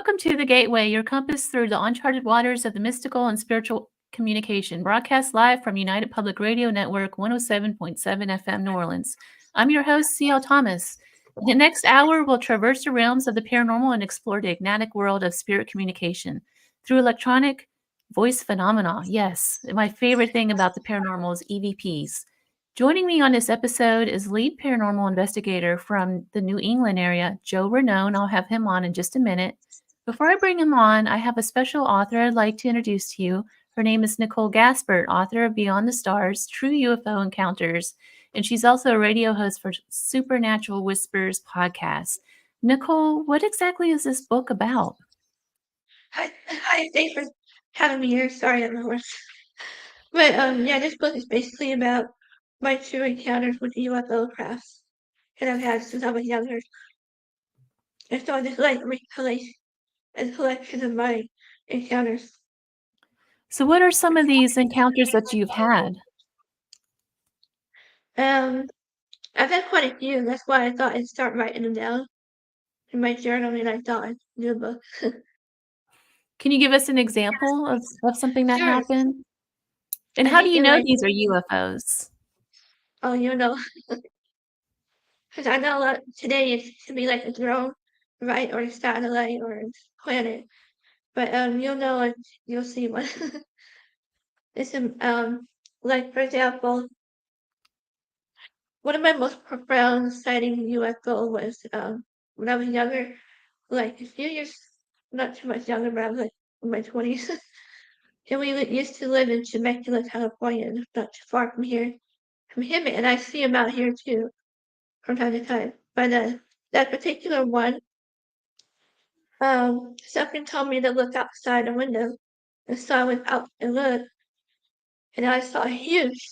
Welcome to The Gateway, your compass through the uncharted waters of the mystical and spiritual communication, broadcast live from United Public Radio Network 107.7 FM New Orleans. I'm your host, C.L. Thomas. In the next hour, we'll traverse the realms of the paranormal and explore the enigmatic world of spirit communication through electronic voice phenomena. Yes, my favorite thing about the paranormal is EVPs. Joining me on this episode is lead paranormal investigator from the New England area, Joe Rainone. I'll have him on in just a minute. Before I bring him on, I have a special author I'd like to introduce to you. Her name is Nicole Gaspert, author of Beyond the Stars, True UFO Encounters, and she's also a radio host for Supernatural Whispers podcast. Nicole, what exactly is this book about? Hi, thanks for having me here. Sorry, I'm hoarse. But yeah, this book is basically about my true encounters with UFO crafts that I've had since I was younger. And so this like a collection of my encounters. So what are some of these encounters that you've had? I've had quite a few, and that's why I thought I'd start writing them down in my journal, and I thought I'd do a book. Can you give us an example of something that Sure. happened? And I how do think you you're know like, these are UFOs? oh, you know, because I know today it should be like a drone, right, or a satellite or a planet. But you'll know it. You'll see what. It's like for example, one of my most profound sighting UFO was when I was younger, like a few years, not too much younger, but I was like in my 20s. And we used to live in Temecula, California, not too far from here, from him, and I see him out here too from time to time. But that particular one, something told me to look outside the window, and so I went out and looked, and I saw a huge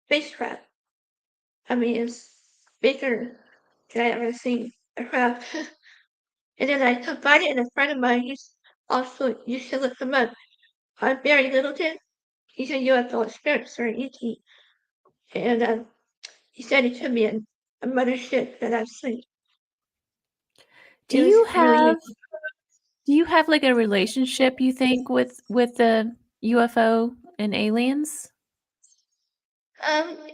spacecraft. I mean, it's bigger than I ever seen a craft. And then I confided in a friend of mine. You should look him up. Barry Littleton. He's a UFO experiencer in ET. And he said he took me in a mothership that I've seen. Do you have like a relationship, you think, with the UFO and aliens?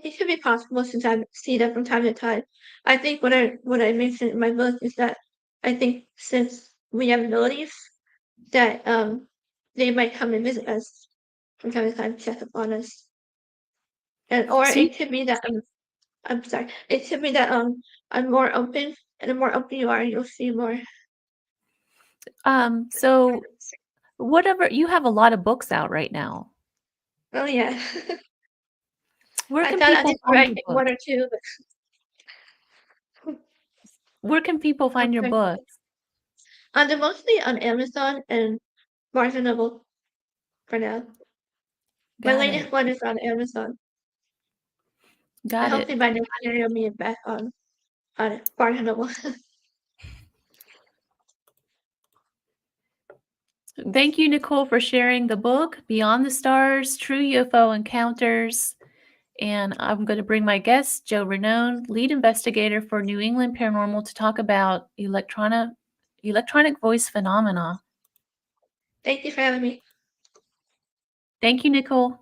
It could be possible since I see them from time to time. I think what I mentioned in my book is that I think since we have abilities that they might come and visit us from time to time, check up on us. Or So, it could be that I'm sorry. It could be that I'm more open, and the more open you are, you'll see more. so whatever, you have a lot of books out right now. Oh yeah. Where I can thought I people did find write your one book? or two, Where can people find your okay. books? They're mostly on Amazon and Barnes and Noble for now. My Got latest it. one is on Amazon. And Got hopefully it. by next year you'll be back on Barnes and Noble. Thank you, Nicole, for sharing the book, Beyond the Stars, True UFO Encounters. And I'm going to bring my guest, Joe Rainone, lead investigator for New England Paranormal, to talk about electronic voice phenomena. Thank you for having me. Thank you, Nicole.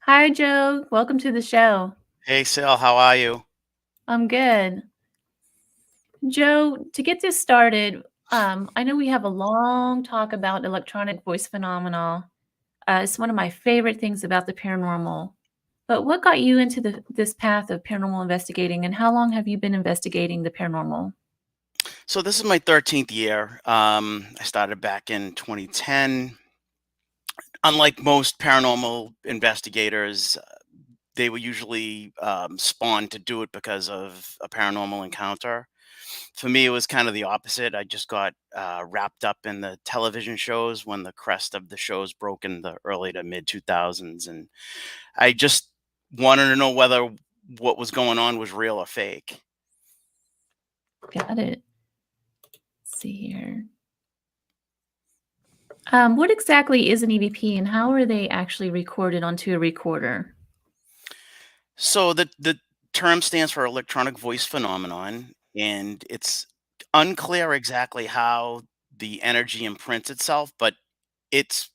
Hi, Joe. Welcome to the show. Hey, Sil, how are you? I'm good. Joe, to get this started, I know we have a long talk about electronic voice phenomena. It's one of my favorite things about the paranormal. But what got you into this path of paranormal investigating, and how long have you been investigating the paranormal? So this is my 13th year. I started back in 2010. Unlike most paranormal investigators, they were usually spawned to do it because of a paranormal encounter. For me, it was kind of the opposite. I just got wrapped up in the television shows when the crest of the shows broke in the early to mid 2000s. And I just wanted to know whether what was going on was real or fake. Got it. Let's see here. What exactly is an EVP, and how are they actually recorded onto a recorder? So the term stands for electronic voice phenomenon, and it's unclear exactly how the energy imprints itself, but it's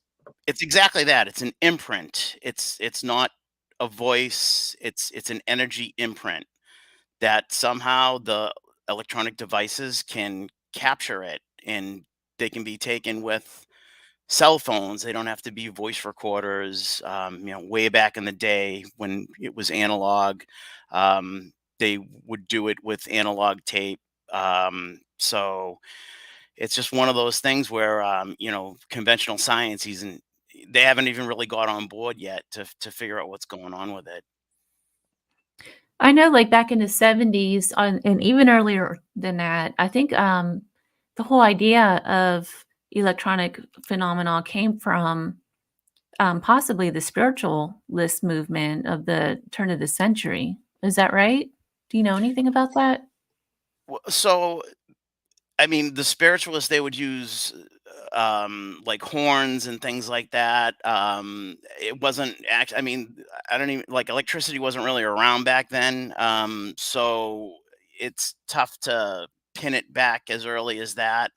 it's exactly that. It's an imprint. It's not a voice. It's an energy imprint that somehow the electronic devices can capture it, and they can be taken with cell phones. They don't have to be voice recorders. Way back in the day when it was analog, they would do it with analog tape. So it's just one of those things where conventional science isn't. They haven't even really got on board yet to figure out what's going on with it. I know, like back in the 70s, and even earlier than that, I think the whole idea of electronic phenomena came from possibly the spiritualist movement of the turn of the century. Is that right? Do you know anything about that? So I mean, the spiritualists, they would use like horns and things like that. It wasn't actually. I mean, I don't even like electricity wasn't really around back then. So it's tough to pin it back as early as that.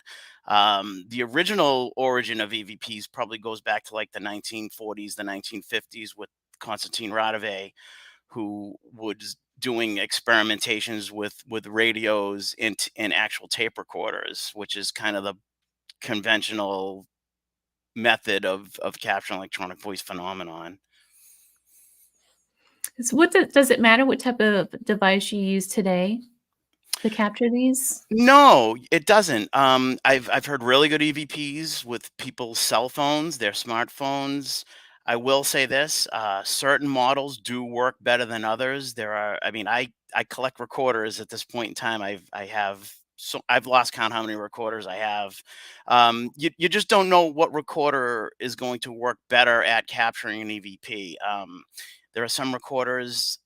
The original origin of EVPs probably goes back to like the 1940s, the 1950s with Konstantin Radeve, who was doing experimentations with radios and actual tape recorders, which is kind of the conventional method of capturing electronic voice phenomenon. So what does it matter what type of device you use today to capture these? No, it doesn't. I've heard really good EVPs with people's cell phones, their smartphones. I will say this: certain models do work better than others. There are, I mean, I collect recorders at this point in time. I have so I've lost count how many recorders I have. You just don't know what recorder is going to work better at capturing an EVP. There are some recorders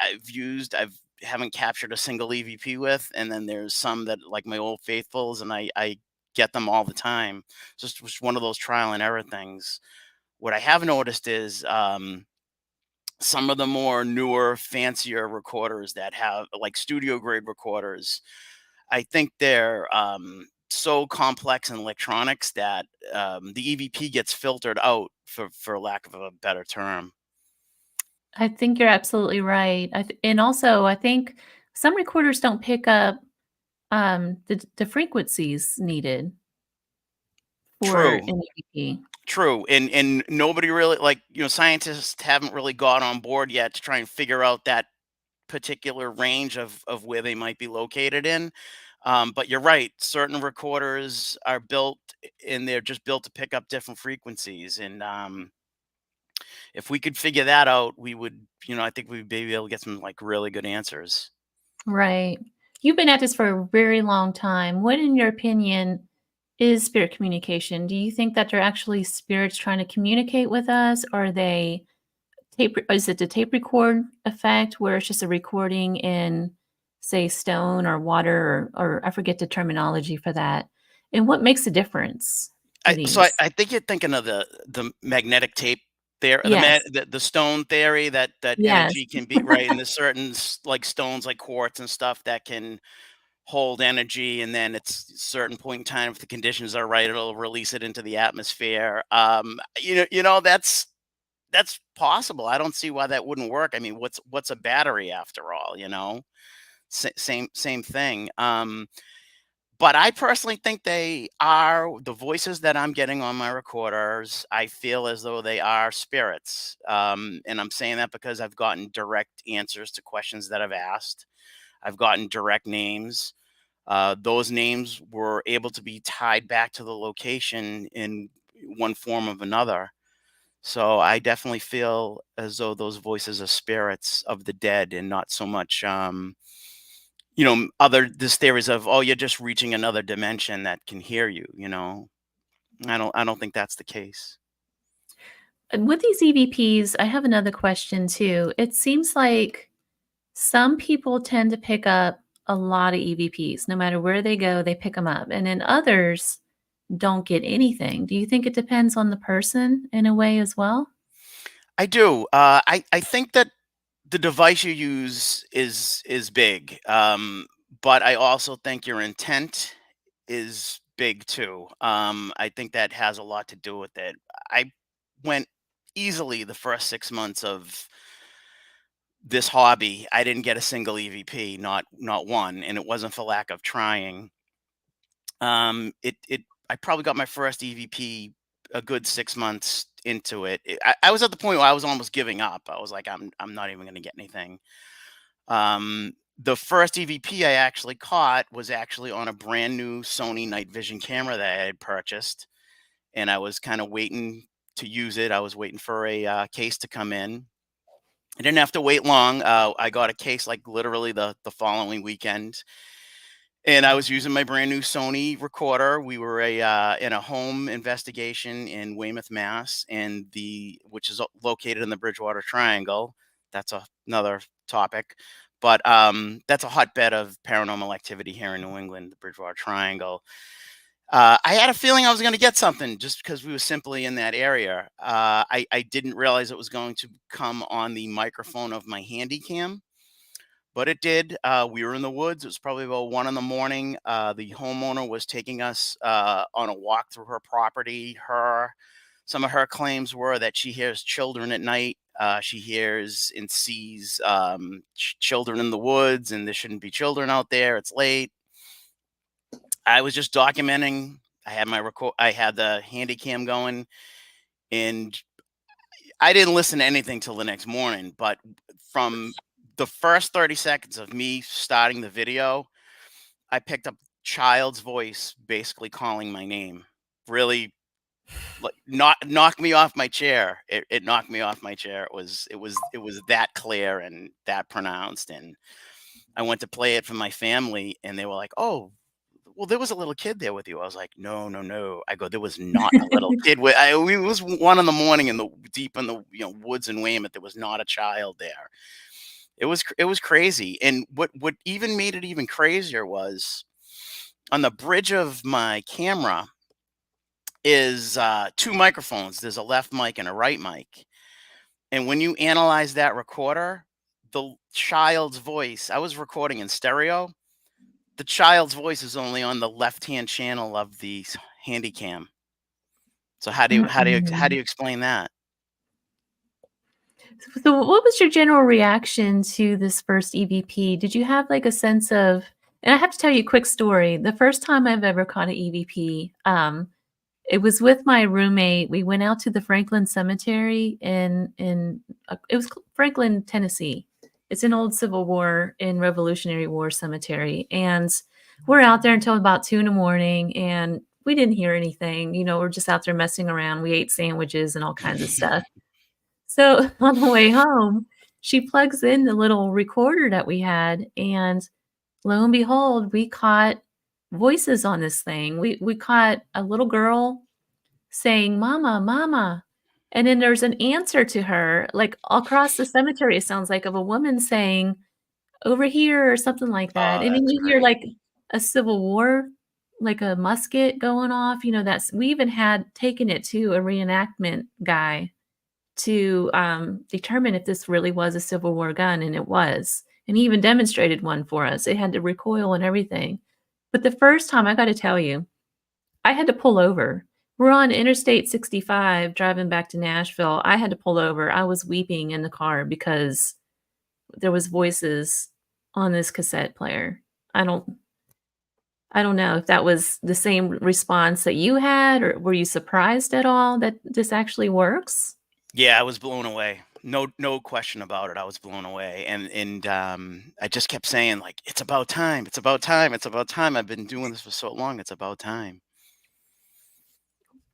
I've used. I've haven't captured a single EVP with, and then there's some that like my old faithfuls, and I get them all the time. Just one of those trial and error things. What I have noticed is some of the more newer, fancier recorders that have like studio grade recorders. I think they're so complex in electronics that the EVP gets filtered out, for lack of a better term. I think you're absolutely right. And also, I think some recorders don't pick up the frequencies needed for True. an EVP. True, and nobody really like scientists haven't really got on board yet to try and figure out that particular range of where they might be located in. But you're right, certain recorders are built and they're just built to pick up different frequencies. And if we could figure that out, we would, I think we'd be able to get some like really good answers. Right. You've been at this for a very long time. What, in your opinion, is spirit communication? Do you think that they're actually spirits trying to communicate with us? Or are they is it the tape record effect where it's just a recording in, say, stone or water, or I forget the terminology for that? And what makes a difference for these? I think you're thinking of the magnetic tape there, Yes. the stone theory that Yes. energy can be right, and there's certain like stones like quartz and stuff that can hold energy, and then it's a certain point in time, if the conditions are right, it'll release it into the atmosphere. That's possible. I don't see why that wouldn't work. I mean, what's a battery after all? Same thing. But I personally think they are the voices that I'm getting on my recorders. I feel as though they are spirits, and I'm saying that because I've gotten direct answers to questions that I've asked. I've gotten direct names. Those names were able to be tied back to the location in one form of another. So I definitely feel as though those voices are spirits of the dead, and not so much, other this theories of, oh, you're just reaching another dimension that can hear you. I don't think that's the case. And with these EVPs, I have another question too. It seems like some people tend to pick up a lot of EVPs. No matter where they go, they pick them up. And then others don't get anything. Do you think it depends on the person in a way as well? I do. I think that the device you use is big, but I also think your intent is big too. I think that has a lot to do with it. I went easily the first 6 months of this hobby. I didn't get a single EVP, not one, and it wasn't for lack of trying. I probably got my first EVP a good 6 months into it. I was at the point where I was almost giving up. I was like, I'm not even going to get anything. The first EVP I actually caught was actually on a brand new Sony night vision camera that I had purchased, and I was kind of waiting to use it. I was waiting for a case to come in. I didn't have to wait long. I got a case like literally the following weekend, and I was using my brand new Sony recorder. We were in a home investigation in Weymouth, Mass, and which is located in the Bridgewater Triangle. That's another topic, but that's a hotbed of paranormal activity here in New England, the Bridgewater Triangle. I had a feeling I was going to get something just because we were simply in that area. I didn't realize it was going to come on the microphone of my handy cam, but it did. We were in the woods. It was probably about 1 a.m. The homeowner was taking us on a walk through her property. Some of her claims were that she hears children at night. She hears and sees children in the woods, and there shouldn't be children out there. It's late. I was just documenting. I had the handy cam going, and I didn't listen to anything till the next morning. But from the first 30 seconds of me starting the video, I picked up child's voice basically calling my name. Really, like, knocked me off my chair. It knocked me off my chair. It was that clear and that pronounced. And I went to play it for my family, and they were like, "Oh, well, there was a little kid there with you." I was like, "No, no, no." I go, "There was not a little kid with." It was 1 a.m. deep in the woods in Weymouth. There was not a child there. It was crazy. And what even made it even crazier was on the bridge of my camera is 2 microphones. There's a left mic and a right mic. And when you analyze that recorder, the child's voice, I was recording in stereo. The child's voice is only on the left-hand channel of the handy cam. So how do you explain that? So what was your general reaction to this first EVP? Did you have like a sense of, and I have to tell you a quick story. The first time I've ever caught an EVP, it was with my roommate. We went out to the Franklin Cemetery it was Franklin, Tennessee. It's an old Civil War and Revolutionary War cemetery. And we're out there until about 2 a.m. and we didn't hear anything. We're just out there messing around. We ate sandwiches and all kinds of stuff. So on the way home, she plugs in the little recorder that we had, and lo and behold, we caught voices on this thing. We caught a little girl saying, "Mama, mama." And then there's an answer to her, like across the cemetery, it sounds like, of a woman saying, "Over here," or something like that. Oh, And then that's you hear great. like a Civil War, like a musket going off. We even had taken it to a reenactment guy to determine if this really was a Civil War gun, and it was. And he even demonstrated one for us. It had the recoil and everything. But the first time, I got to tell you, I had to pull over. We're on Interstate 65 driving back to Nashville. I had to pull over. I was weeping in the car because there was voices on this cassette player. I don't know if that was the same response that you had, or were you surprised at all that this actually works? Yeah, I was blown away. No question about it. I was blown away. And I just kept saying, like, it's about time. It's about time. It's about time. I've been doing this for so long. It's about time.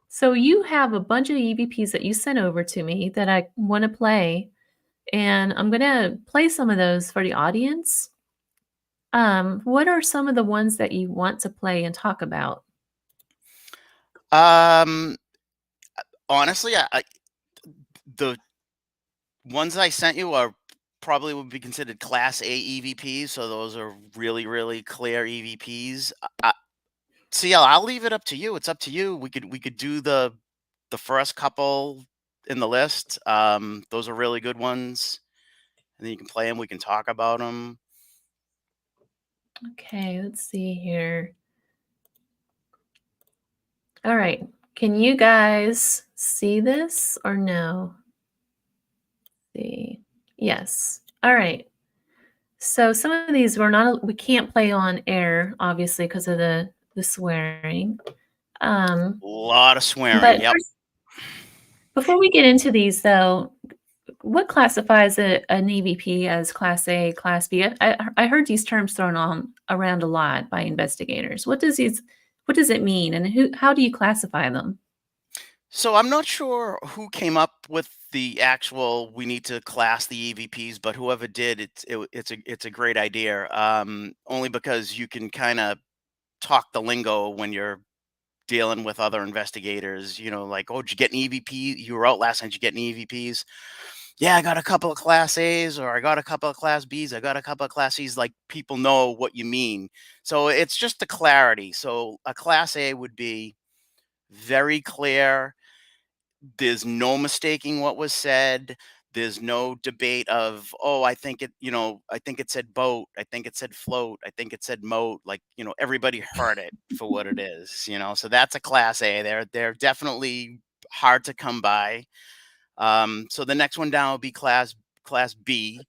So you have a bunch of EVPs that you sent over to me that I want to play, and I'm going to play some of those for the audience. What are some of the ones that you want to play and talk about? Honestly, the ones I sent you are probably would be considered Class A EVPs. So those are really, really clear EVPs. CL, I'll leave it up to you. It's up to you. We could do the first couple in the list. Those are really good ones, and then you can play them. We can talk about them. Okay, let's see here. All right. Can you guys see this or no? See. Yes. All right. So some of these we can't play on air, obviously, because of the swearing. A lot of swearing. But Yep. first, before we get into these, though, what classifies an EVP as Class A, Class B? I heard these terms thrown around a lot by investigators. What does it mean, and how do you classify them? So I'm not sure who came up with the actual we need to class the EVPs, but whoever did, it's a great idea. Only because you can kind of talk the lingo when you're dealing with other investigators. Like, oh, did you get an EVP? You were out last night. Did you get any EVPs? Yeah, I got a couple of Class A's, or I got a couple of Class B's. I got a couple of Class C's. Like, people know what you mean. So it's just the clarity. So a Class A would be very clear. There's no mistaking what was said. There's no debate of, oh, I think it said boat. I think it said float. I think it said moat. Like, everybody heard it for what it is. So that's a Class A. They're definitely hard to come by. So the next one down would be Class B.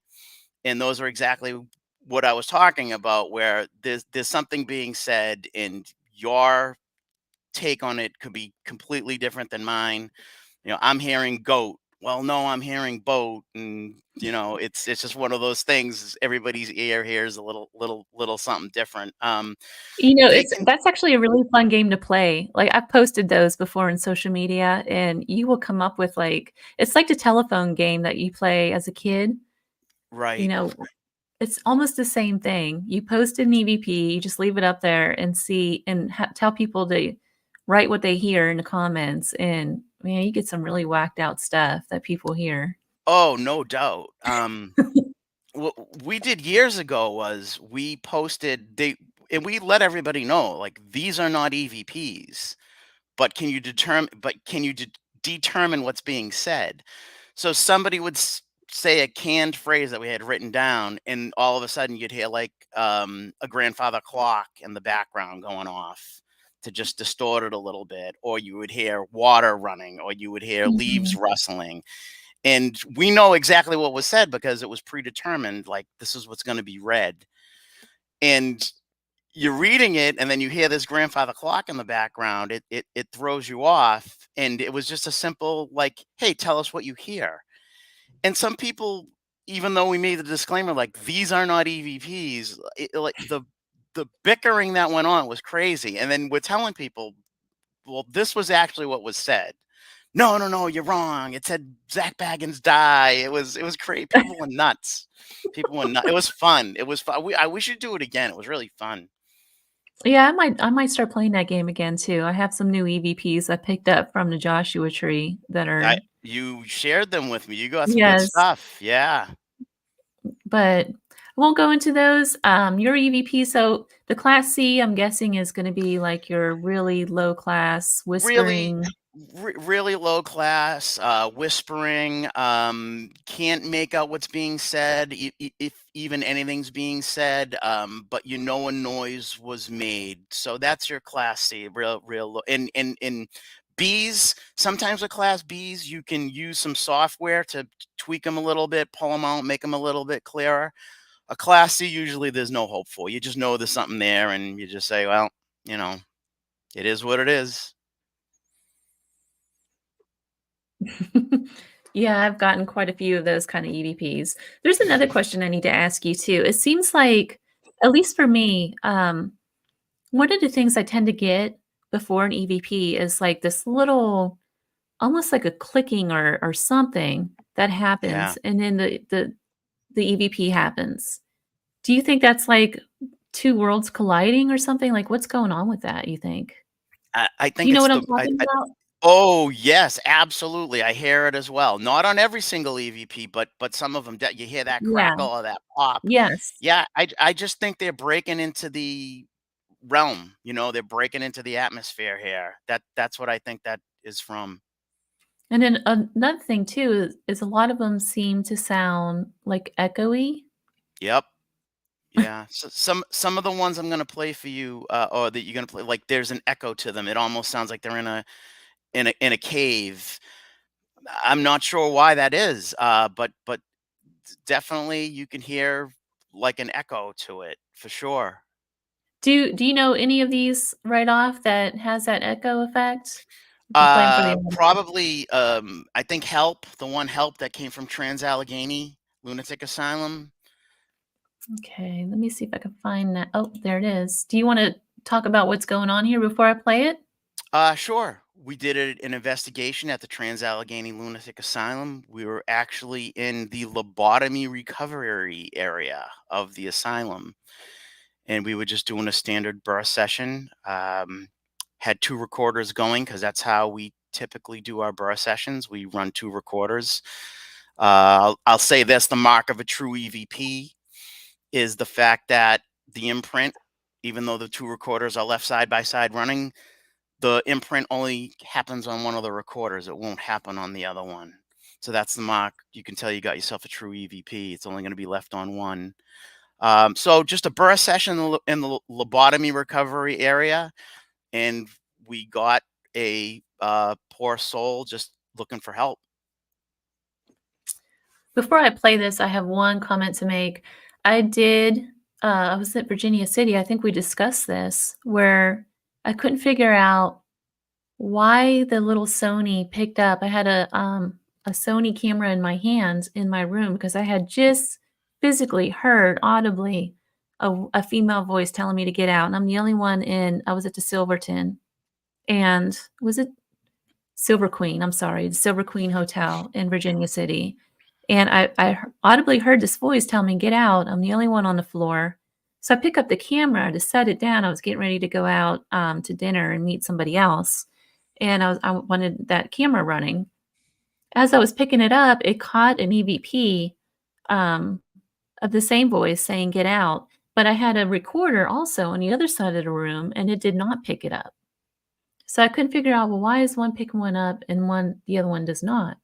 And those are exactly what I was talking about, where there's something being said and your take on it could be completely different than mine. I'm hearing goat. Well, no, I'm hearing boat, and it's just one of those things. Everybody's ear hears a little something different. They can, That's actually a really fun game to play. Like, I've posted those before in social media, and you will come up with it's like the telephone game that you play as a kid. You right. know, it's almost the same thing. You post an EVP, you just leave it up there and see and tell people to write what they hear in the comments, and man, you get some really whacked out stuff that people hear. Oh, no doubt. What we did years ago was we posted and we let everybody know, like, these are not EVPs, but can you determine what's being said? So somebody would say a canned phrase that we had written down, and all of a sudden you'd hear like a grandfather clock in the background going off to just distort it a little bit, or you would hear water running, or you would hear leaves Mhm. rustling. And we know exactly what was said because it was predetermined, like, this is what's going to be read. And you're reading it, and then you hear this grandfather clock in the background. It throws you off. And it was just a simple, like, hey, tell us what you hear. And some people, even though we made the disclaimer, like, these are not EVPs, like, the bickering that went on was crazy. And then we're telling people, well, this was actually what was said. No, no, no, you're wrong. It said Zach Baggins die. It was crazy. People were nuts. People were nuts. It was fun. It was fun. We should do it again. It was really fun. Yeah, I might start playing that game again too. I have some new EVPs I picked up from the Joshua Tree that are You shared them with me. You got some good yes, stuff. Yeah. but I won't go into those. Your EVP, so the Class C, I'm guessing, is going to be like your really low class Really, whispering. really low class, whispering, can't make out what's being said, if even anything's being said, but a noise was made. So that's your Class C, real low. And Bs, sometimes with Class Bs, you can use some software to tweak them a little bit, pull them out, make them a little bit clearer. A Class C, usually there's no hope for. You just know there's something there, and you just say, well, you know, it is what it is. Yeah, I've gotten quite a few of those kind of EVPs. There's another question I need to ask you too. It seems like, at least for me, one of the things I tend to get before an EVP is like this little, almost like a clicking or something that Yeah. happens, and then the EVP happens. Do you think that's like two worlds colliding or something? Like, what's going on with that, you think? I Do think you know it's what the I'm talking about? oh, yes, absolutely, I hear it as well. Not on every single EVP, but some of them that you hear that Yeah. crackle or that pop. Yes. Yeah, I just think they're breaking into the realm, they're breaking into the atmosphere here. That's what I think that is from. And then another thing too is a lot of them seem to sound like echoey. Yep, Yeah. So some of the ones I'm gonna play for you, or that you're gonna play, like there's an echo to them. It almost sounds like they're in a cave. I'm not sure why that is, but definitely you can hear like an echo to it for sure. Do you know any of these right off that has that echo effect? We can play 'em for the other one. Probably, I think Help, the one Help that came from Trans-Allegheny Lunatic Asylum. Okay, let me see if I can find that. Oh, there it is. Do you wanna talk about what's going on here before I play it? Sure. We did an investigation at the Trans-Allegheny Lunatic Asylum. We were actually in the lobotomy recovery area of the asylum, and we were just doing a standard birth session. Had 2 recorders going because that's how we typically do our birth sessions. We run 2 recorders. I'll say this: the mark of a true EVP is the fact that the imprint, even though the 2 recorders are left side by side running, the imprint only happens on one of the recorders. It won't happen on the other one. So that's the mark. You can tell you got yourself a true EVP. It's only going to be left on one. So just a birth session in the lobotomy recovery area, and we got a poor soul just looking for help. Before I play this, I have one comment to make. I was at Virginia City, I think we discussed this, where I couldn't figure out why the little Sony picked up. I had a Sony camera in my hands in my room because I had just physically heard audibly a female voice telling me to get out, and I'm the only one I was at the Silverton, and was it Silver Queen? I'm sorry, the Silver Queen Hotel in Virginia City. And I audibly heard this voice tell me, "Get out. I'm the only one on the floor." So I pick up the camera to set it down. I was getting ready to go out to dinner and meet somebody else, and I wanted that camera running. As I was picking it up, it caught an EVP um, of the same voice saying, "Get out." But I had a recorder also on the other side of the room, and it did not pick it up. So I couldn't figure out, well, why is one picking one up and the other one does not?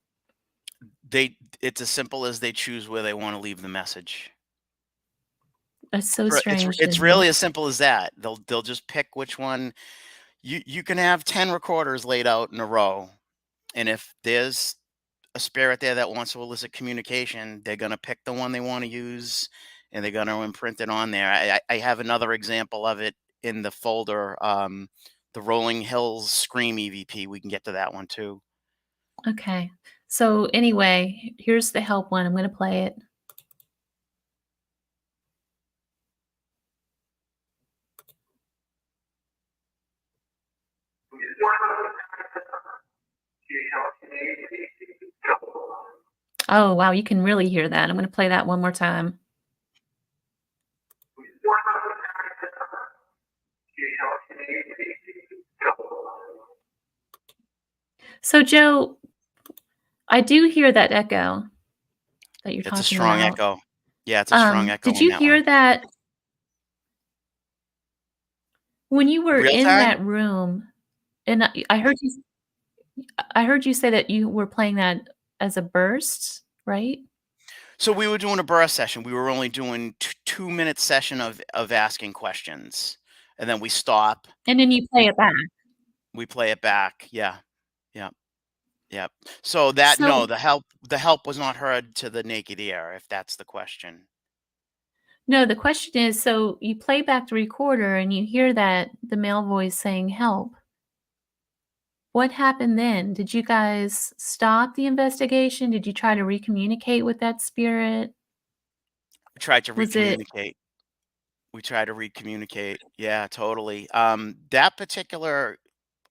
It's as simple as they choose where they want to leave the message. That's so strange to It's me. really as simple as that. They'll just pick which one. You can have 10 recorders laid out in a row, and if there's a spirit there that wants to elicit communication, they're gonna pick the one they want to use, and they're gonna imprint it on there. I have another example of it in the folder. The Rolling Hills Scream EVP. We can get to that one too. Okay. So anyway, here's the help one. I'm going to play it. Oh, wow. You can really hear that. I'm going to play that one more time. So, Joe, I do hear that echo that you're It's a talking strong about. echo. Yeah, it's a strong echo Did on you that hear one. that when you were Real in time? that room? And I heard you say that you were playing that as a burst, right? So we were doing a burst session. We were only doing 2 minute session of asking questions, and then we stop. And then you play it back. We play it back. Yeah, yeah, yeah. So that no, So the help was not heard to the naked ear, if that's the question. no, the question is, so you play back the recorder and you hear the male voice saying help. What happened then? Did you guys stop the investigation? Did you try to recommunicate with that spirit? We tried to Was it recommunicate. We tried to recommunicate. Yeah, totally. That particular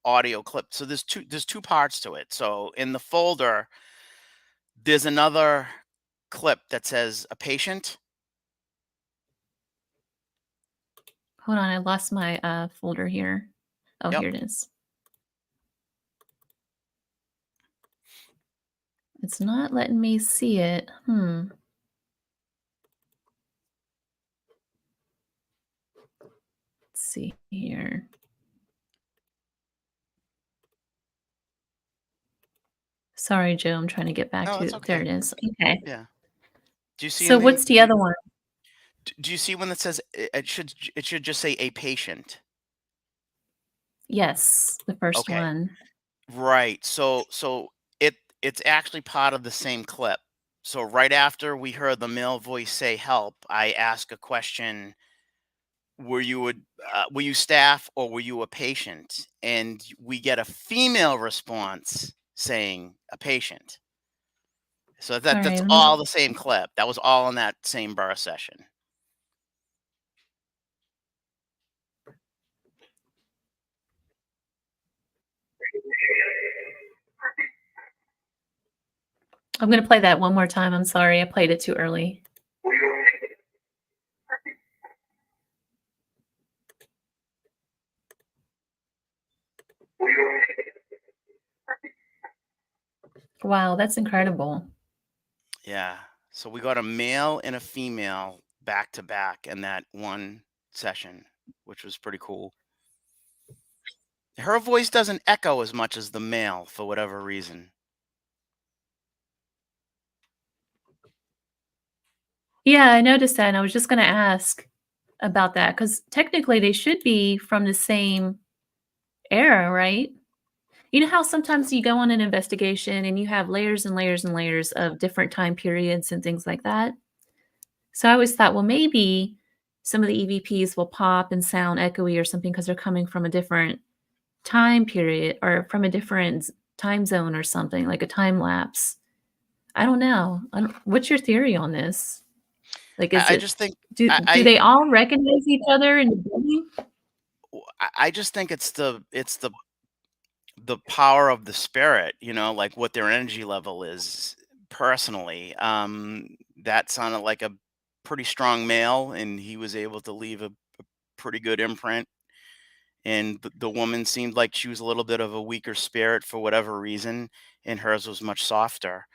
audio clip. So there's two parts to it. So in the folder, there's another clip that says a patient. hold on, I lost my folder here. Oh, Yep. here it is. It's not letting me see it. Let's see here. Sorry, Joe, I'm trying to get back No, to that's it. There okay. it is. Okay. Yeah. Do you see So anything? what's the other one? Do you see one that says it should just say a patient? Yes, the first Okay. one. Right. So it's actually part of the same clip. So right after we heard the male voice say help, I ask a question, were you staff or were you a patient? And we get a female response saying a patient. So All that's right, let me. all the same clip. That was all in that same bar session. I'm gonna play that one more time. I'm sorry, I played it too early. Wow, that's incredible. Yeah. So we got a male and a female back to back in that one session, which was pretty cool. Her voice doesn't echo as much as the male for whatever reason. Yeah, I noticed that, and I was just gonna ask about that because technically they should be from the same era, right? You know how sometimes you go on an investigation and you have layers and layers and layers of different time periods and things like that? So I always thought, well, maybe some of the EVPs will pop and sound echoey or something because they're coming from a different time period or from a different time zone or something, like a time lapse. I don't know. What's your theory on this? Like, is I it just think do they all recognize each other in the building? I just think it's the power of the spirit, like what their energy level is personally. That sounded like a pretty strong male, and he was able to leave a pretty good imprint. And the woman seemed like she was a little bit of a weaker spirit for whatever reason, and hers was much softer.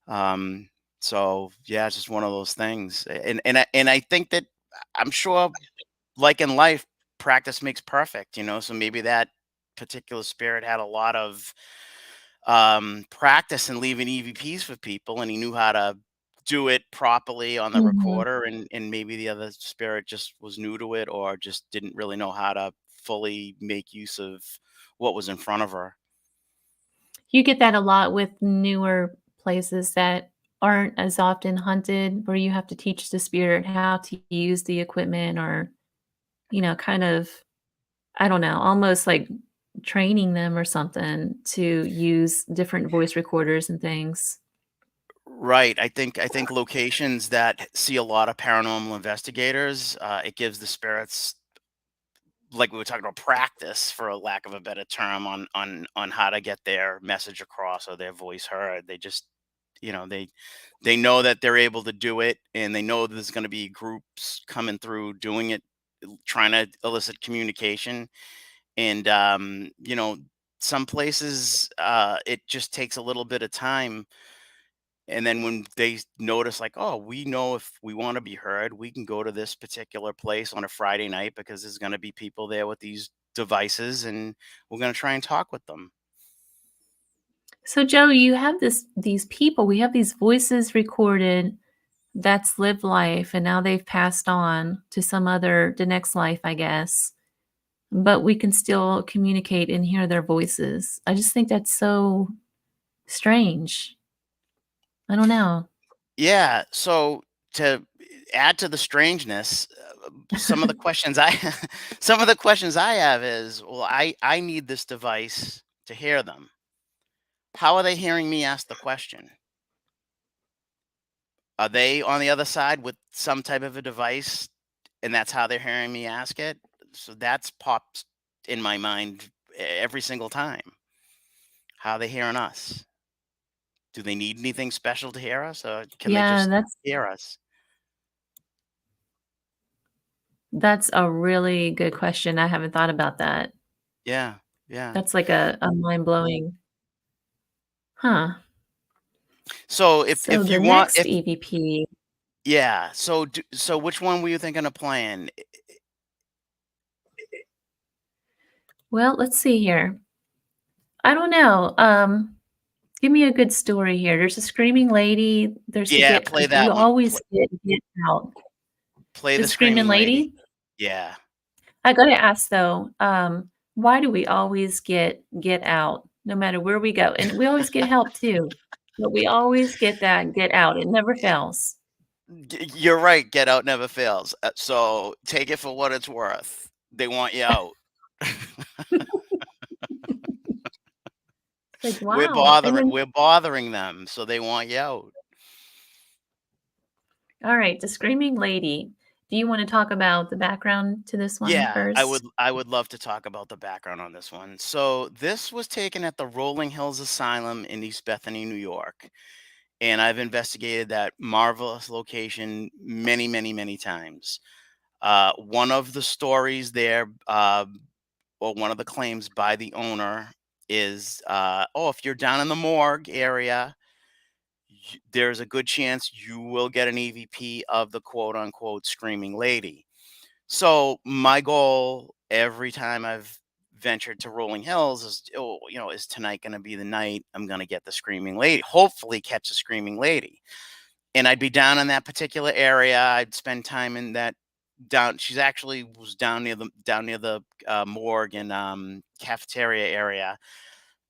Um, so yeah, it's just one of those things. And I think that I'm sure, like in life, practice makes perfect, so maybe that particular spirit had a lot of practice in leaving EVPs for people, and he knew how to do it properly on the Mhm. recorder, and maybe the other spirit just was new to it or just didn't really know how to fully make use of what was in front of her. You get that a lot with newer places that aren't as often hunted, where you have to teach the spirit how to use the equipment or, kind of, I don't know, almost like training them or something to use different voice recorders and things. Right. I think locations that see a lot of paranormal investigators, it gives the spirits, like we were talking about, practice, for a lack of a better term, on how to get their message across or their voice heard. They just, they know that they're able to do it, and they know there's going to be groups coming through doing it, trying to elicit communication. And some places, it just takes a little bit of time, and then when they notice, like, oh, we know if we want to be heard, we can go to this particular place on a Friday night because there's going to be people there with these devices, and we're going to try and talk with them. So, Joe, you have these people, we have these voices recorded that's lived life and now they've passed on to the next life, I guess. But we can still communicate and hear their voices. I just think that's so strange. I don't know. Yeah. So to add to the strangeness, some of the questions I some of the questions I have is, well, I need this device to hear them. How are they hearing me ask the question? Are they on the other side with some type of a device, and that's how they're hearing me ask it? So that's popped in my mind every single time. How are they hearing us? Do they need anything special to hear us, or can they Yeah, just that's hear us? that's a really good question. I haven't thought about that. Yeah, yeah. That's like a mind-blowing. Huh. So So if the you want, next if EVP, yeah, so which one were you thinking of playing? well, let's see here. I don't know. Give me a good story here. There's a screaming lady. There's the Yeah, play you that one. always get out. Play The the Screaming Screaming Lady. Lady? Yeah. I gotta ask though, why do we always get out no matter where we go? And we always get help too, but we always get that get out. It never fails. You're right. Get out never fails. So take it for what it's worth. They want you out. Like, wow. And then, We're bothering them, so they want you out. all right, The Screaming Lady. Do you want to talk about the background to this one Yeah, first? I would love to talk about the background on this one. So this was taken at the Rolling Hills Asylum in East Bethany, New York. And I've investigated that marvelous location many, many, many times. One of the stories there, or one of the claims by the owner is, oh, if you're down in the morgue area, there's a good chance you will get an EVP of the quote unquote screaming lady. So my goal every time I've ventured to Rolling Hills is, oh, is tonight going to be the night I'm going to get the screaming lady? Hopefully, catch the screaming lady. And I'd be down in that particular area. I'd spend time in that down. She's actually was down near the morgue and cafeteria area.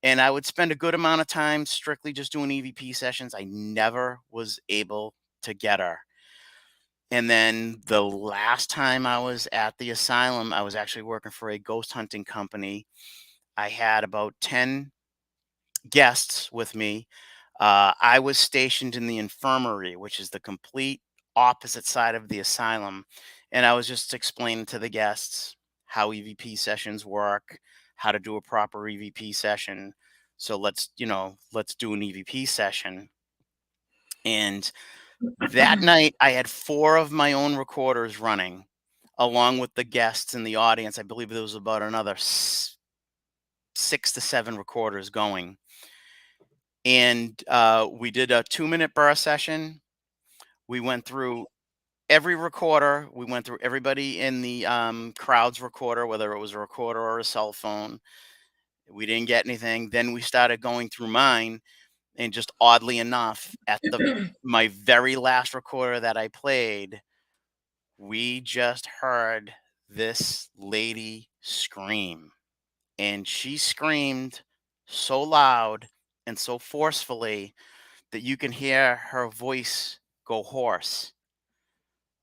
And I would spend a good amount of time strictly just doing EVP sessions. I never was able to get her. And then the last time I was at the asylum, I was actually working for a ghost hunting company. I had about 10 guests with me. I was stationed in the infirmary, which is the complete opposite side of the asylum. And I was just explaining to the guests how EVP sessions work, how to do a proper EVP session. So let's do an EVP session. And that night, I had 4 of my own recorders running, along with the guests in the audience. I believe there was about another 6 to 7 recorders going. And we did a 2-minute burst session. We went through every recorder. We went through everybody in the crowd's recorder, whether it was a recorder or a cell phone. We didn't get anything. Then we started going through mine. And just oddly enough, at my very last recorder that I played, we just heard this lady scream. And she screamed so loud and so forcefully that you can hear her voice go hoarse,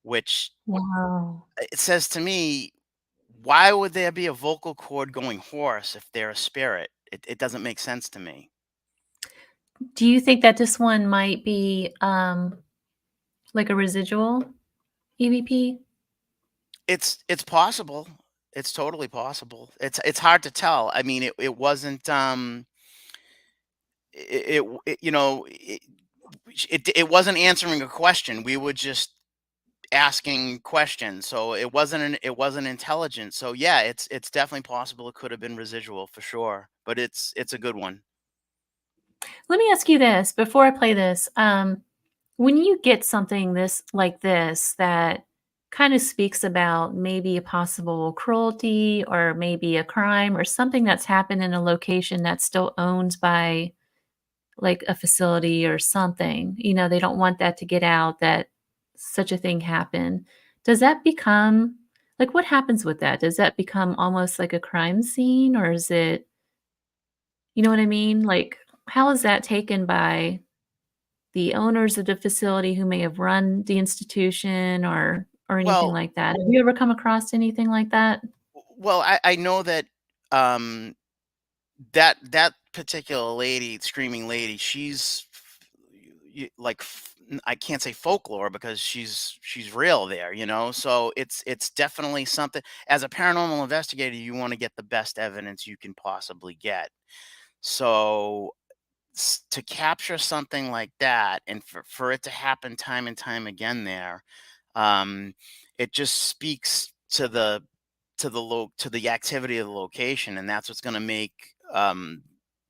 which Wow. it says to me, why would there be a vocal cord going hoarse if they're a spirit? It doesn't make sense to me. Do you think that this one might be like a residual EVP? It's possible. It's totally possible. It's hard to tell. I mean, it wasn't it wasn't answering a question. We were just asking questions. So it wasn't intelligent. So yeah, it's definitely possible it could have been residual for sure. But it's a good one. Let me ask you this before I play this. When you get something like this that kind of speaks about maybe a possible cruelty or maybe a crime or something that's happened in a location that's still owned by like a facility or something, they don't want that to get out that such a thing happened. Does that become like what happens with that? Does that become almost like a crime scene or is it, you know what I mean? Like, how is that taken by the owners of the facility who may have run the institution or anything Well, like that? Have you ever come across anything like that? well, I know that um that particular lady, screaming lady, she's I can't say folklore because she's real there, so it's definitely something. As a paranormal investigator, you want to get the best evidence you can possibly get. So to capture something like that and for it to happen time and time again there, um it just speaks to the activity of the location, and that's what's going to make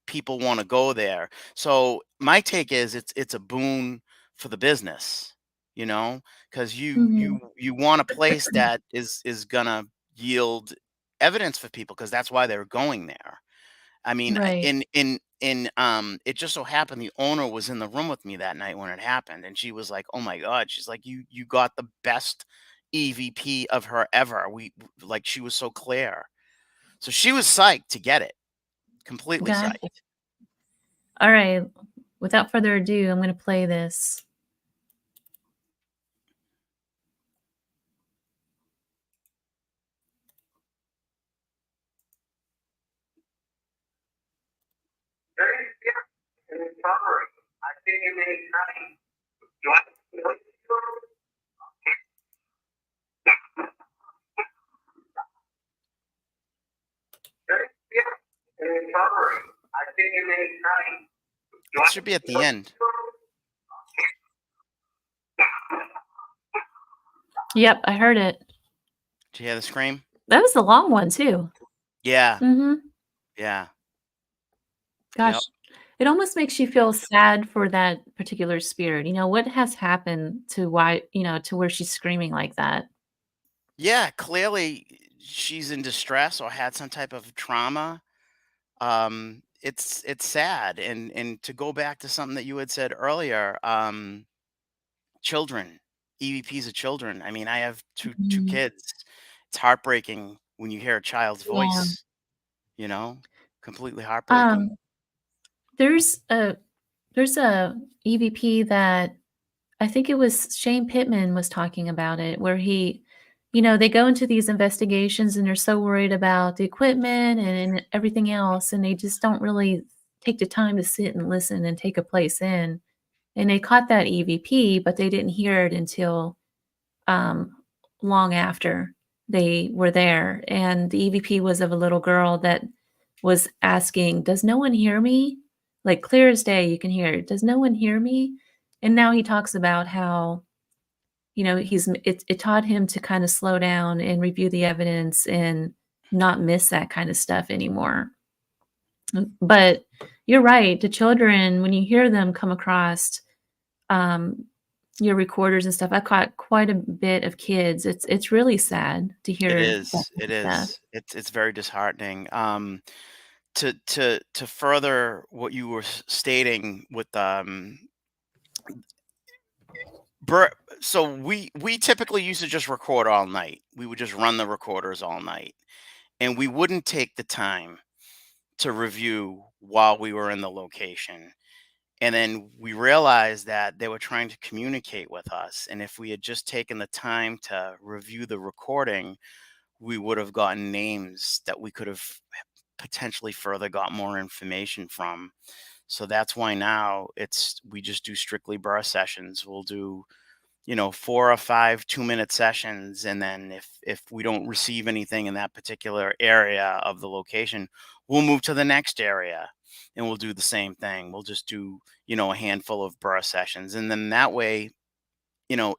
people want to go there. So my take is it's a boon for the business, because Mhm. you want a place that is going to yield evidence for people, because that's why they're going there. I mean, Right. it just so happened the owner was in the room with me that night when it happened, and she was like, "Oh my god," she's like, "You got the best EVP of her ever. Like, she was so clear. So she was psyched to get it. Completely Gotcha. psyched. All right. Without further ado, I'm going to play this. It should be at the end. Yep, I heard it. Did you hear the scream? That was the long one too. Yeah. Mm-hmm. Yeah. Gosh, Yep. it almost makes you feel sad for that particular spirit. You know, what has happened to why, to where she's screaming like that? Yeah, clearly she's in distress or had some type of trauma. It's sad. And to go back to something that you had said earlier, children, EVPs of children. I mean, I have two Mhm. kids. It's heartbreaking when you hear a child's Yeah. voice, you know? Completely heartbreaking. There's a EVP that I think it was Shane Pittman was talking about it, where they go into these investigations and they're so worried about the equipment and everything else, and they just don't really take the time to sit and listen and take a place in. And they caught that EVP, but they didn't hear it until um, long after they were there. And the EVP was of a little girl that was asking, "Does no one hear me?" Like clear as day, you can hear it. "Does no one hear me?" And now he talks about how it taught him to kind of slow down and review the evidence and not miss that kind of stuff anymore. But you're right. The children, when you hear them come across um, your recorders and stuff, I caught quite a bit of kids. It's really sad to It hear that is. kind It of stuff. is. It's very disheartening. To further what you were stating with so we typically used to just record all night. We would just run the recorders all night, and we wouldn't take the time to review while we were in the location. And then we realized that they were trying to communicate with us, and if we had just taken the time to review the recording, we would have gotten names that we could have potentially further got more information from. So that's why now we just do strictly burst sessions. We'll do 4 or 5 2-minute sessions, and then if we don't receive anything in that particular area of the location, we'll move to the next area and we'll do the same thing. We'll just do a handful of burst sessions, and then that way,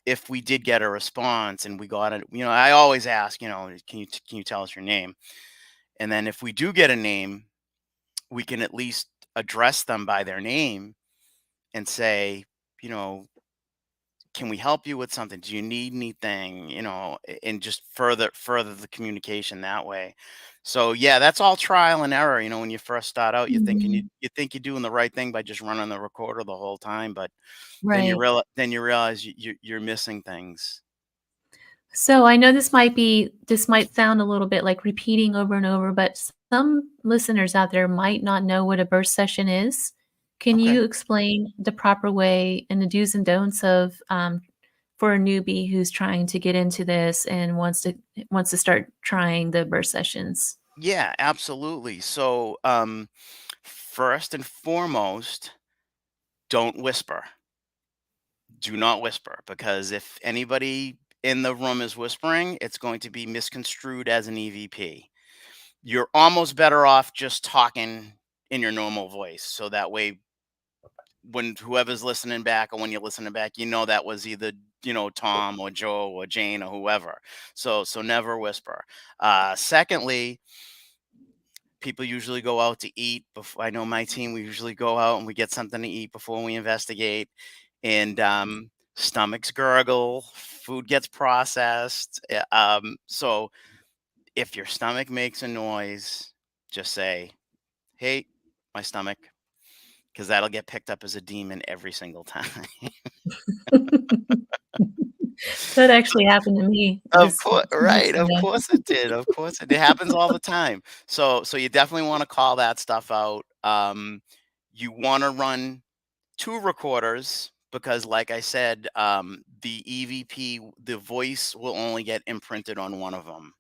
if we did get a response and we got it, I always ask, can you tell us your name? And then if we do get a name, we can at least address them by their name and say, you know, can we help you with something? Do you need anything? And just further the communication that way. So yeah, that's all trial and error. When you first start out, Mhm. you think you're doing the right thing by just running the recorder the whole time, but Right. then you realize you're missing things. So I know this might sound a little bit like repeating over and over, but some listeners out there might not know what a burst session is. Can Okay. you explain the proper way and the do's and don'ts of for a newbie who's trying to get into this and wants to start trying the burst sessions? Yeah, absolutely. So, first and foremost, don't whisper. Do not whisper, because if anybody in the room is whispering, it's going to be misconstrued as an EVP. You're almost better off just talking in your normal voice. So that way, when whoever's listening back or when you're listening back, that was either, Tom or Joe or Jane or whoever. So never whisper. Secondly, people usually go out to eat. I know my team, we usually go out and we get something to eat before we investigate. And stomachs gurgle, food gets processed. So if your stomach makes a noise, just say, "Hey, my stomach," because that'll get picked up as a demon every single time. That actually happened to me Of just 2 course, weeks right, of ago. course it did, of course it happens all the time. So you definitely wanna call that stuff out. You wanna run 2 recorders because like I said, the EVP, the voice will only get imprinted on one of them.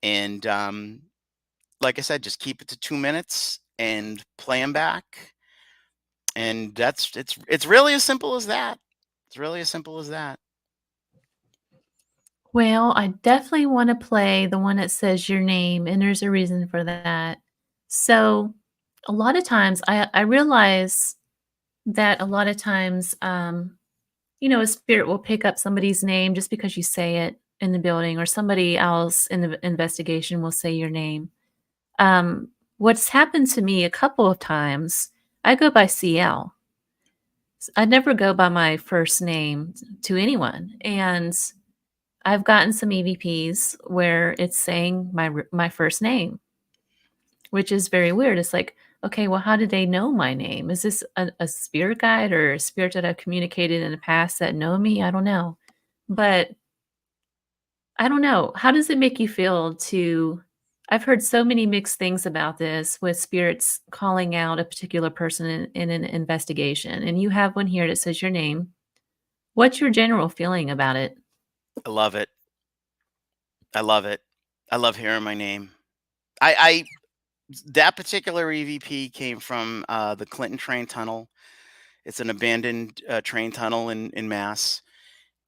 And, like I said, just keep it to 2 minutes and play them back, and it's really as simple as that. It's really as simple as that. Well, I definitely wanna play the one that says your name, and there's a reason for that. So, a lot of times, I realize that a lot of times, a spirit will pick up somebody's name just because you say it in the building, or somebody else in the investigation will say your name. What's happened to me a couple of times, I go by CL. I never go by my first name to anyone, and I've gotten some EVPs where it's saying my first name, which is very weird. It's like, okay, well, how did they know my name? Is this a spirit guide or a spirit that I've communicated in the past that know me? I don't know. But I don't know. How does it make you feel to I've heard so many mixed things about this with spirits calling out a particular person in an investigation, and you have one here that says your name. What's your general feeling about it? I love it. I love it. I love hearing my name. I that particular EVP came from, the Clinton train tunnel. It's an abandoned, train tunnel in Mass,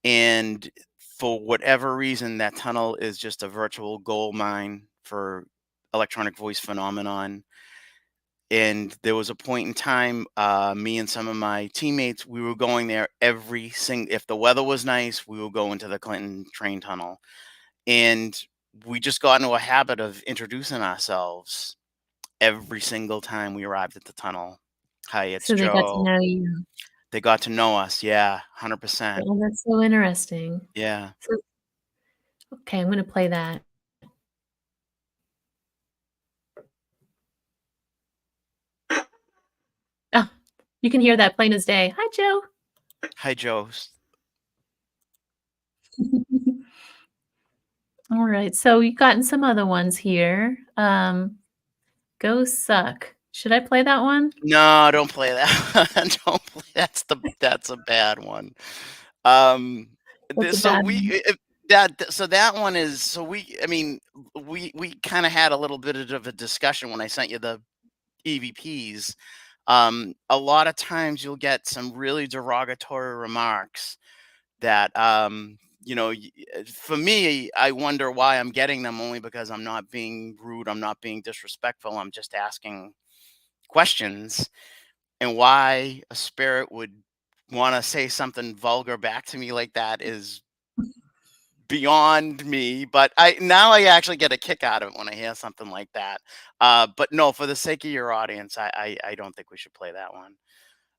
and for whatever reason, that tunnel is just a virtual gold mine for electronic voice phenomenon. And there was a point in time, me and some of my teammates, we were going there every single. If the weather was nice, we would go into the Clinton train tunnel, and we just got into a habit of introducing ourselves every single time we arrived at the tunnel. Hi, it's So they got to Joe. know you. They got to know us. Yeah, 100%. Oh, that's so interesting. Yeah. So okay, I'm gonna play that. Oh, you can hear that plain as day. "Hi, Joe." Hi, Joe. Alright, so you've gotten some other ones here. "Go suck." Should I play that one? No, don't play that. Don't play that's a bad one. Um, That's a so bad we one. that one is so we I mean, we kinda had a little bit of a discussion when I sent you the EVPs. A lot of times you'll get some really derogatory remarks that, for me, I wonder why I'm getting them only because I'm not being rude, I'm not being disrespectful, I'm just asking questions. And why a spirit would want to say something vulgar back to me like that is beyond me. But I actually get a kick out of it when I hear something like that. But no, for the sake of your audience, I don't think we should play that one.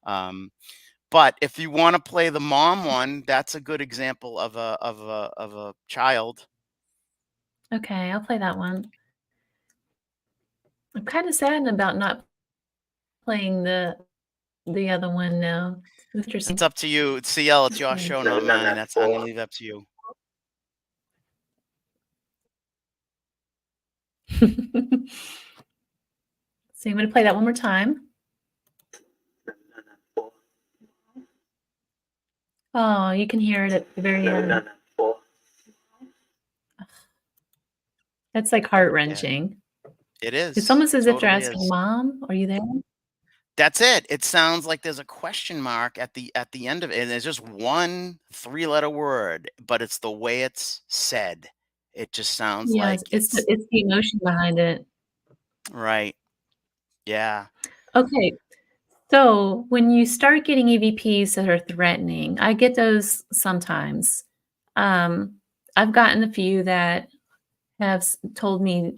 Um, but if you want to play the mom one, that's a good example of a child. Okay, I'll play that one. I'm kinda saddened about not playing the other one now. It's Interesting. up to you. It's CL. It's your Okay. show, not mine. I'm gonna leave it up to you. So I'm gonna play that one more time. Oh, you can hear it at the very end. That's, like, Yeah, heart-wrenching. it It's is. almost It as if they're totally asking, is. "Mom, are you there?" That's it. It sounds like there's a question mark at the end of it, and there's just one three-letter word, but it's the way it's said. It just sounds Yeah, like it's it's it's the emotion behind it. right. Yeah. Okay, so when you start getting EVPs that are threatening, I get those sometimes. Um, I've gotten a few that have told me,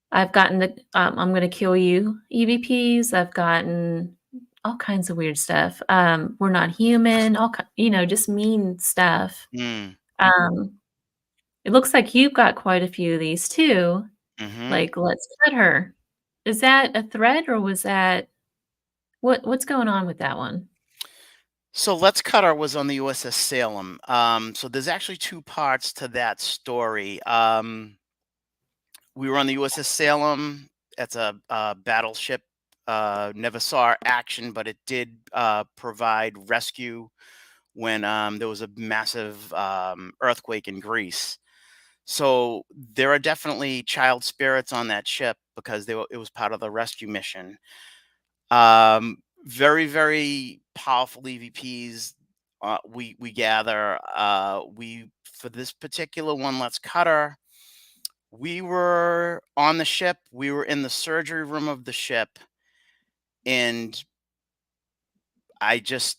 I've gotten the "I'm gonna kill you" EVPs. I've gotten all kinds of weird stuff. "We're not human," just mean stuff. Mm. Um, it looks like you've got quite a few of these too, Mhm. like, "Let's cut her." Is that a threat or was that what's going on with that one? So Let's Cutter was on the USS Salem. So there's actually two parts to that story. We were on the USS Salem. That's a battleship. Never saw action, but it did provide rescue when there was a massive earthquake in Greece. So there are definitely child spirits on that ship because it was part of the rescue mission. Very, very powerful EVPs. We gather. We For this particular one, Let's Cutter. We were on the ship. We were in the surgery room of the ship, and I just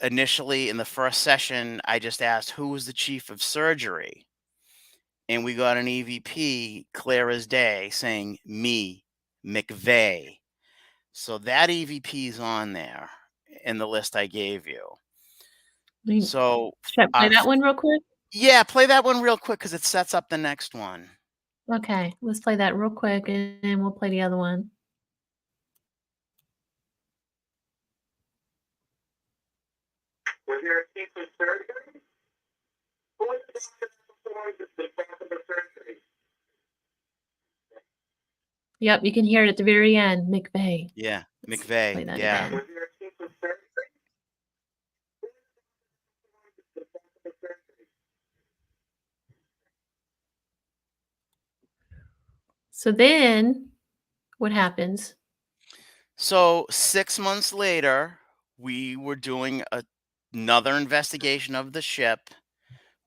initially in the first session, I just asked who was the chief of surgery, and we got an EVP clear as day saying me, McVeigh. So that EVP is on there in the list I gave you. So Should I play that one real quick? yeah, play that one real quick because it sets up the next one. Okay, let's play that real quick, and then we'll play the other one. Was there a chief of surgery? Who was the doctor that performed the possible surgery? Yep, you can hear it at the very end, McVeigh. Yeah, Let's McVeigh. play that Yeah. again. Was there a chief of surgery? Who was the doctor that performed the possible surgery? So then, what happens? So 6 months later, we were doing another investigation of the ship.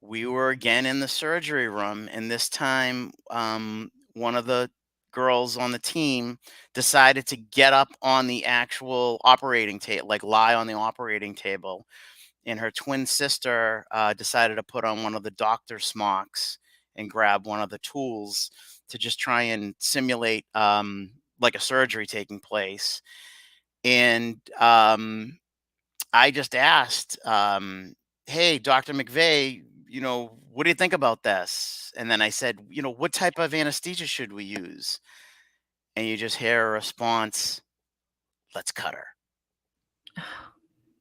We were again in the surgery room, and this time, one of the girls on the team decided to get up on the actual operating table, like lie on the operating table. And her twin sister decided to put on one of the doctor smocks and grab one of the tools to just try and simulate like a surgery taking place. And I just asked, hey, Dr. McVeigh, what do you think about this? And then I said, what type of anesthesia should we use? And you just hear a response, let's cut her. Oh,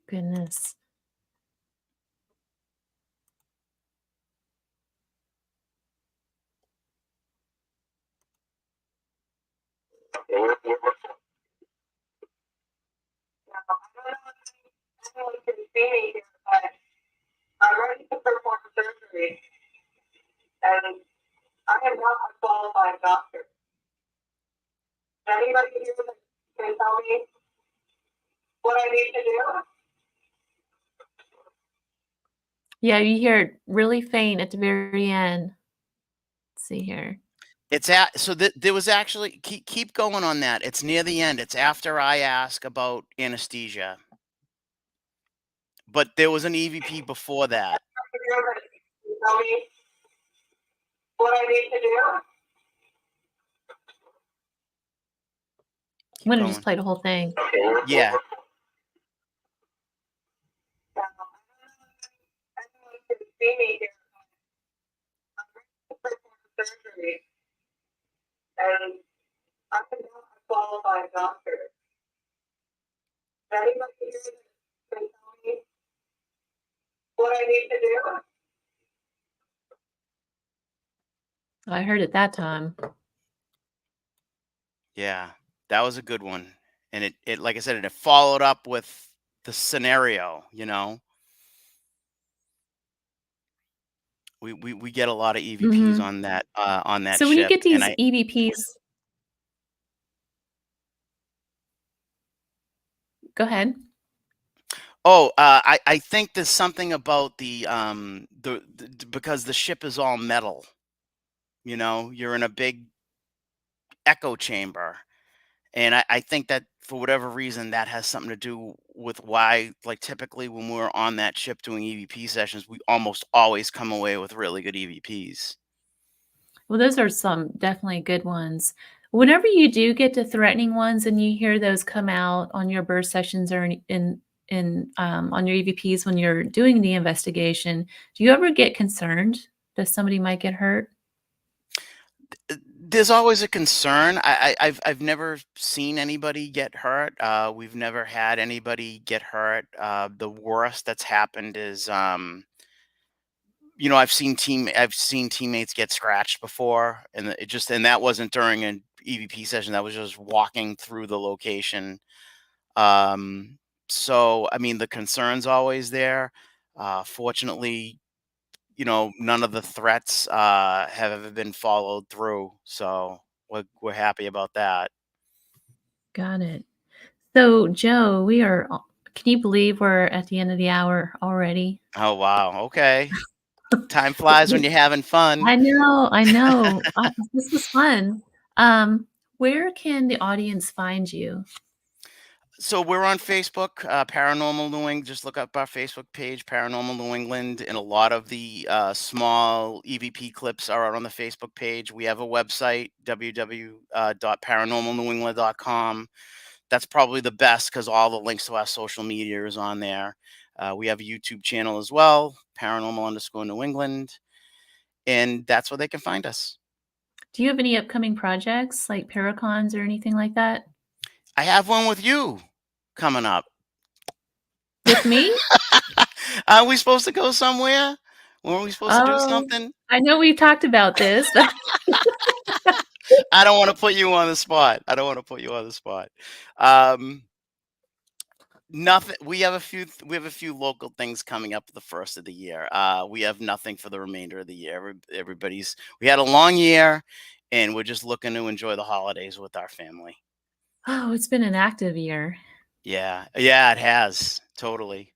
goodness. Anyone can see me here, but I'm ready to perform surgery, and I am not a qualified doctor. Anybody here that can tell me what I need to do? Yeah, you hear it really faint at the very end. Let's see here. There was actually keep going on that. It's near the end. It's after I ask about anesthesia. But there was an EVP before that. Can you tell me what I need to do? I'm going to going. just play the whole thing. Yeah. Anyone can see me here. I'm ready to perform surgery, and I'm not a qualified doctor. Anybody here that can tell me what I need to do? I heard it that time. Yeah. That was a good one. And it like I said, it followed up with the scenario, We get a lot of EVPs Mhm. on that So when you ship. get these And EVPs, go ahead. I think there's something about the because the ship is all metal, you're in a big echo chamber. And I think that for whatever reason, that has something to do with why, like typically when we're on that ship doing EVP sessions, we almost always come away with really good EVPs. Well, those are some definitely good ones. Whenever you do get to threatening ones and you hear those come out on your burst sessions or in on your EVPs when you're doing the investigation, do you ever get concerned that somebody might get hurt? There's always a concern. I've never seen anybody get hurt. We've never had anybody get hurt. The worst that's happened is, I've seen teammates get scratched before, and and that wasn't during an EVP session. That was just walking through the location. Um, so I mean, the concern's always there. Fortunately, none of the threats have ever been followed through. So we're happy about that. Got it. So, Joe, can you believe we're at the end of the hour already? Oh wow. Okay. Time flies when you're having fun. I know, I know. This was fun. Where can the audience find you? So we're on Facebook, Paranormal New England. Just look up our Facebook page, Paranormal New England, and a lot of the small EVP clips are out on the Facebook page. We have a website, www.paranormalnewengland.com. That's probably the best because all the links to our social media is on there. We have a YouTube channel as well, Paranormal_New England, and that's where they can find us. Do you have any upcoming projects like Paracons or anything like that? I have one with you coming up. With me? Are we supposed to go somewhere? Weren't we supposed to do Oh, something? I know we've talked about this, but I don't want to put you on the spot. Nothing. We have a few local things coming up the first of the year. We have nothing for the remainder of the year. We had a long year, and we're just looking to enjoy the holidays with our family. oh, it's been an active year. Yeah, it has totally.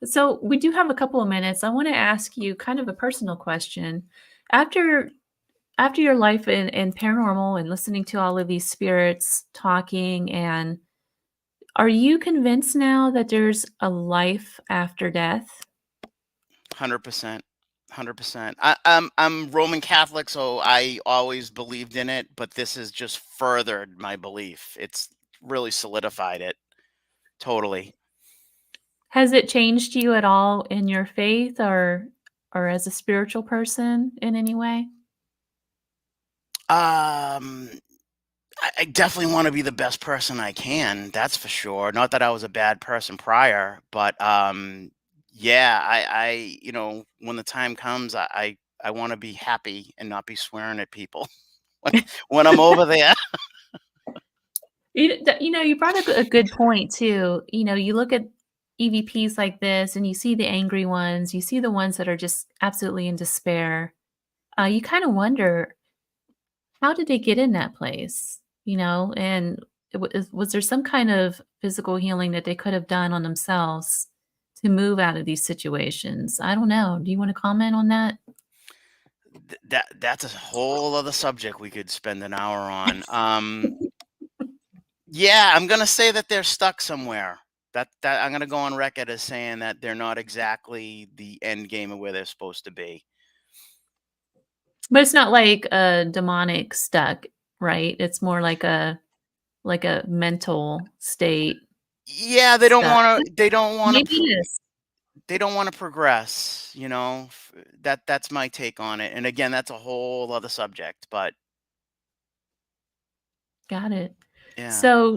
So we do have a couple of minutes. I want to ask you kind of a personal question. After your life in paranormal and listening to all of these spirits talking, and are you convinced now that there's a life after death? 100%. 100%. I'm Roman Catholic, so I always believed in it, but this has just furthered my belief. It's really solidified it totally. Has it changed you at all in your faith or as a spiritual person in any way? Um, I definitely want to be the best person I can. That's for sure. Not that I was a bad person prior, but yeah, when the time comes, I want to be happy and not be swearing at people when I'm over there. You brought up a good point too. You look at EVPs like this and you see the angry ones, you see the ones that are just absolutely in despair. You kind of wonder, how did they get in that place? And was there some kind of physical healing that they could have done on themselves to move out of these situations? I don't know. Do you want to comment on that? That's a whole other subject we could spend an hour on. Yeah, I'm gonna say that they're stuck somewhere. That I'm gonna go on record as saying that they're not exactly the end game of where they're supposed to be. But it's not like a demonic stuck, right? It's more like a mental state Yeah, they don't stuck. want to. They don't want Maybe to. it is. They don't want to progress. That's my take on it. And again, that's a whole other subject. But Got it. yeah, So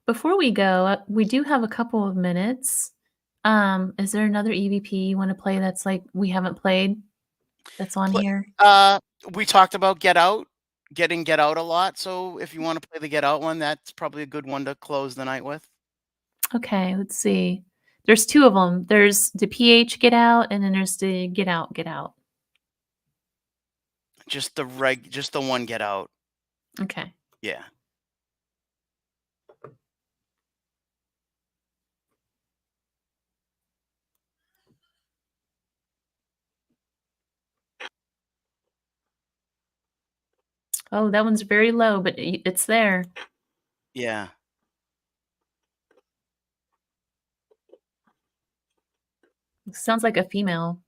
before we go, we do have a couple of minutes. Is there another EVP you want to play that's like we haven't played that's on Pl- here? we talked about getting Get Out a lot. So if you want to play the Get Out one, that's probably a good one to close the night with. Okay, let's see. There's two of them. There's the PH Get Out, and then there's the Get Out, Get Out. Just the one Get Out. Okay. Yeah. Oh, that one's very low, but it's there. Yeah. Sounds like a female.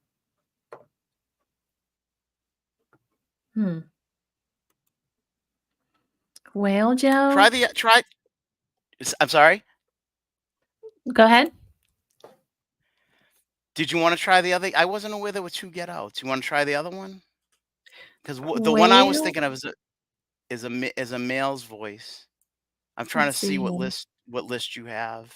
Well, Joe, I'm sorry. go ahead. Did you want to try the other? I wasn't aware there were two Get Outs. You want to try the other one? Because the one I was Well, thinking of is is a male's voice. I'm trying Let's to see see. what list you have.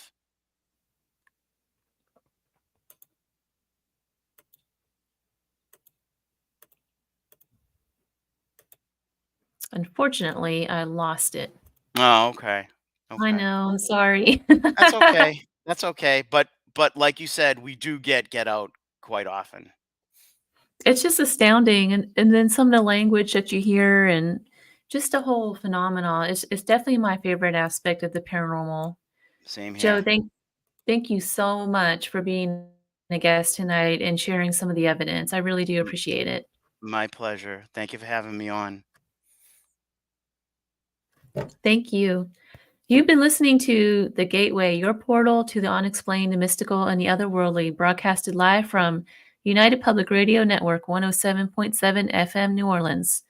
Unfortunately, I lost it. Oh, okay. I Okay. know, sorry. That's okay. That's okay. But like you said, we do get out quite often. It's just astounding, and then some of the language that you hear and just the whole phenomenon is definitely my favorite aspect of the paranormal. Same Joe, here. thank you so much for being a guest tonight and sharing some of the evidence. I really do M- appreciate it. My pleasure. Thank you for having me on. Thank you. You've been listening to The Gateway, your portal to the unexplained, the mystical, and the otherworldly, broadcasted live from United Public Radio Network 107.7 FM New Orleans.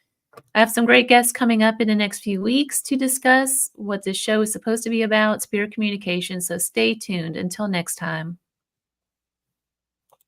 I have some great guests coming up in the next few weeks to discuss what this show is supposed to be about, spirit communication, so stay tuned. Until next time.